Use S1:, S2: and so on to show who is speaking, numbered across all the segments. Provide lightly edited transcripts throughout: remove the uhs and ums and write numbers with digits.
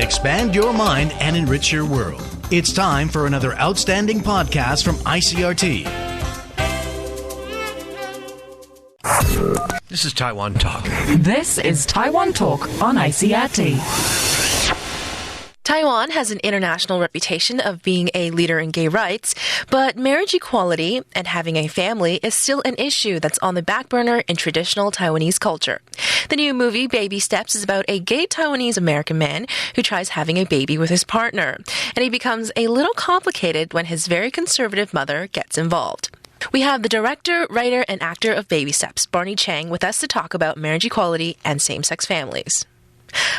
S1: Expand your mind and enrich your world. It's time for another outstanding podcast from ICRT. This is Taiwan Talk.
S2: This is Taiwan Talk on ICRT.
S3: Taiwan has an international reputation of being a leader in gay rights, but marriage equality and having a family is still an issue that's on the back burner in traditional Taiwanese culture. The new movie Baby Steps is about a gay Taiwanese-American man who tries having a baby with his partner, and he becomes a little complicated when his very conservative mother gets involved. We have the director, writer, and actor of Baby Steps, Barney Cheng, with us to talk about marriage equality and same-sex families.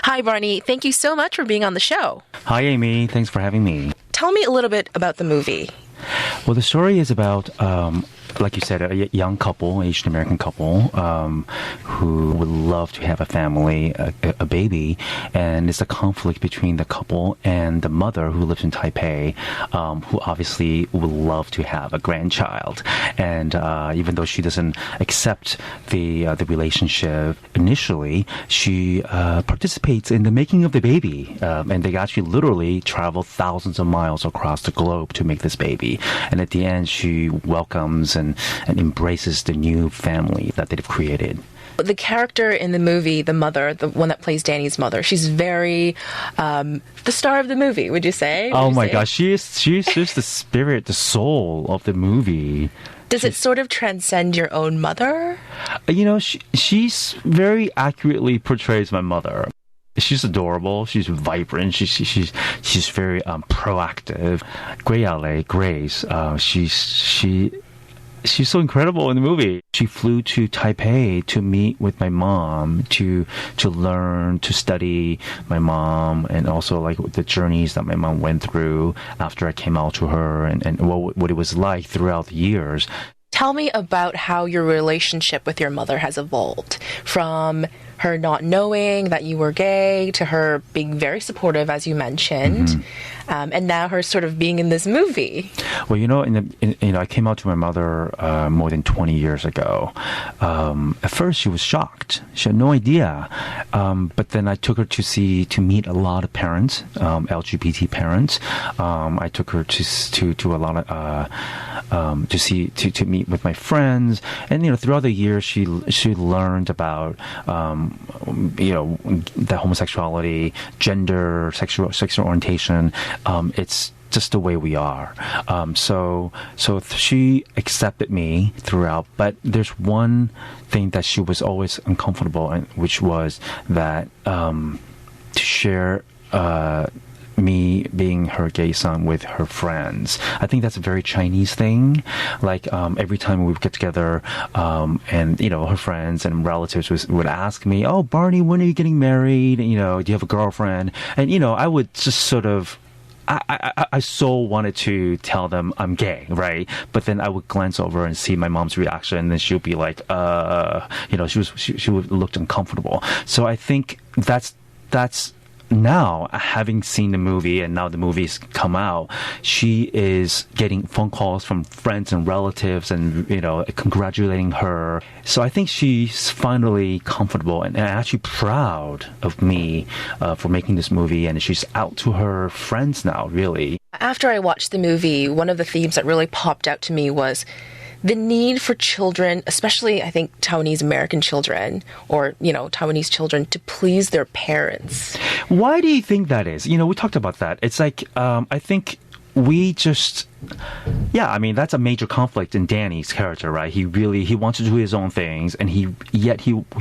S3: Hi, Barney. Thank you so much for being on the show.
S4: Hi, Amy. Thanks for having me.
S3: Tell me a little bit about the movie.
S4: Well, the story is about, like you said, a young couple, Asian American couple, who would love to have a family, a baby, and it's a conflict between the couple and the mother who lives in Taipei, who obviously would love to have a grandchild. And even though she doesn't accept the relationship initially, she participates in the making of the baby, and they actually literally travel thousands of miles across the globe to make this baby. And at the end, she welcomes and embraces the new family that they've created.
S3: The character in the movie, the mother, the one that plays Danny's mother, she's very the star of the movie, would you say?
S4: Oh my gosh, she's just the spirit, the soul of the movie.
S3: Does it sort of transcend your own mother?
S4: You know, she's very accurately portrays my mother. She's adorable. She's vibrant. She's very proactive. Grace. She's so incredible in the movie. She flew to Taipei to meet with my mom, to learn, to study my mom, and also like the journeys that my mom went through after I came out to her, and what it was like throughout the years.
S3: Tell me about how your relationship with your mother has evolved, from her not knowing that you were gay to her being very supportive, as you mentioned, and now her sort of being in this movie.
S4: Well, I came out to my mother more than 20 years ago. At first, she was shocked. She had no idea. But then I took her to meet a lot of parents, LGBT parents. I took her to a lot of to meet with my friends, and throughout the years, she learned about that homosexuality, gender, sexual orientation. It's just the way we are. So she accepted me throughout, but there's one thing that she was always uncomfortable in, which was that to share me being her gay son with her friends. I think that's a very Chinese thing. Like every time we would get together, and her friends and relatives would ask me, "Oh, Barney, when are you getting married? Do you have a girlfriend?" And I would just sort of. I so wanted to tell them I'm gay, right? But then I would glance over and see my mom's reaction, and then she would be like, she would look uncomfortable. So I think that's now, having seen the movie and now the movie's come out, she is getting phone calls from friends and relatives and, congratulating her. So I think she's finally comfortable and actually proud of me for making this movie. And she's out to her friends now, really.
S3: After I watched the movie, one of the themes that really popped out to me was the need for children, especially I think Taiwanese-American children or, Taiwanese children, to please their parents.
S4: Why do you think that is? We talked about that. It's like, I think we just, that's a major conflict in Danny's character, right? He wants to do his own things, and he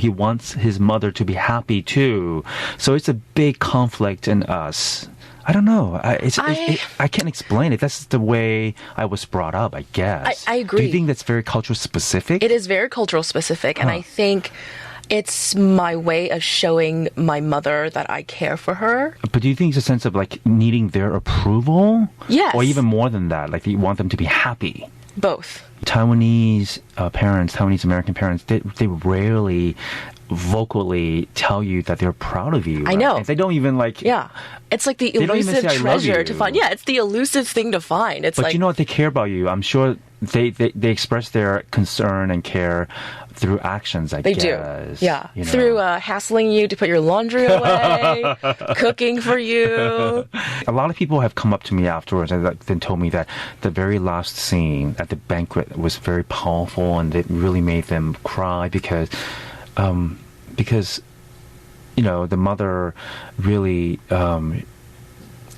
S4: wants his mother to be happy too. So it's a big conflict in us. I don't know. I can't explain it. That's the way I was brought up, I guess.
S3: I agree.
S4: Do you think that's very cultural specific?
S3: It is very cultural specific, and I think it's my way of showing my mother that I care for her.
S4: But do you think it's a sense of like needing their approval?
S3: Yes.
S4: Or even more than that, like you want them to be happy?
S3: Both.
S4: Taiwanese-American parents, they rarely vocally tell you that they're proud of you.
S3: I know.
S4: And they don't even like...
S3: Yeah. It's like the elusive treasure to find. Yeah, it's the elusive thing to find. But
S4: you know what? They care about you. I'm sure they express their concern and care through actions, I
S3: They
S4: guess.
S3: do. Yeah.
S4: You know.
S3: Through hassling you to put your laundry away, cooking for you.
S4: A lot of people have come up to me afterwards and then told me that the very last scene at the banquet was very powerful and it really made them cry because the mother really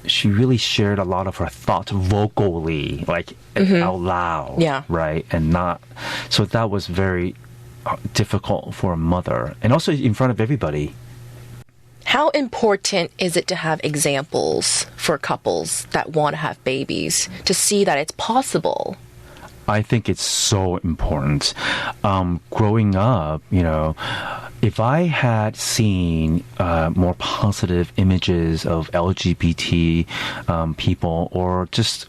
S4: she really shared a lot of her thoughts vocally, like out loud,
S3: Yeah.
S4: right, and not. So that was very difficult for a mother, and also in front of everybody.
S3: How important is it to have examples for couples that want to have babies to see that it's possible?
S4: I think it's so important. Growing up, if I had seen more positive images of LGBT people or just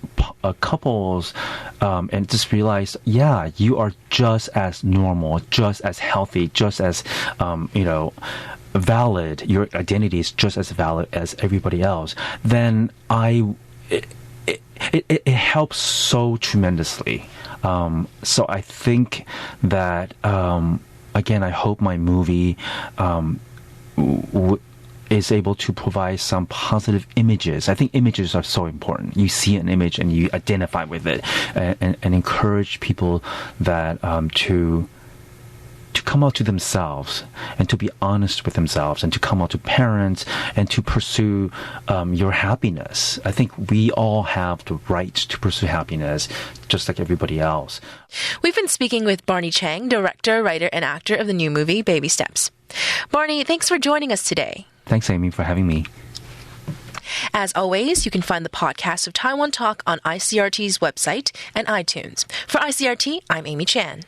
S4: couples and just realized, yeah, you are just as normal, just as healthy, just as, valid, your identity is just as valid as everybody else, then it helps so tremendously. So I think that, again, I hope my movie is able to provide some positive images. I think images are so important. You see an image and you identify with it and encourage people that to come out to themselves and to be honest with themselves and to come out to parents and to pursue your happiness. I think we all have the right to pursue happiness just like everybody else.
S3: We've been speaking with Barney Cheng, director, writer, and actor of the new movie Baby Steps. Barney, thanks for joining us today.
S4: Thanks, Amy, for having me.
S3: As always, you can find the podcast of Taiwan Talk on ICRT's website and iTunes. For ICRT, I'm Amy Chan.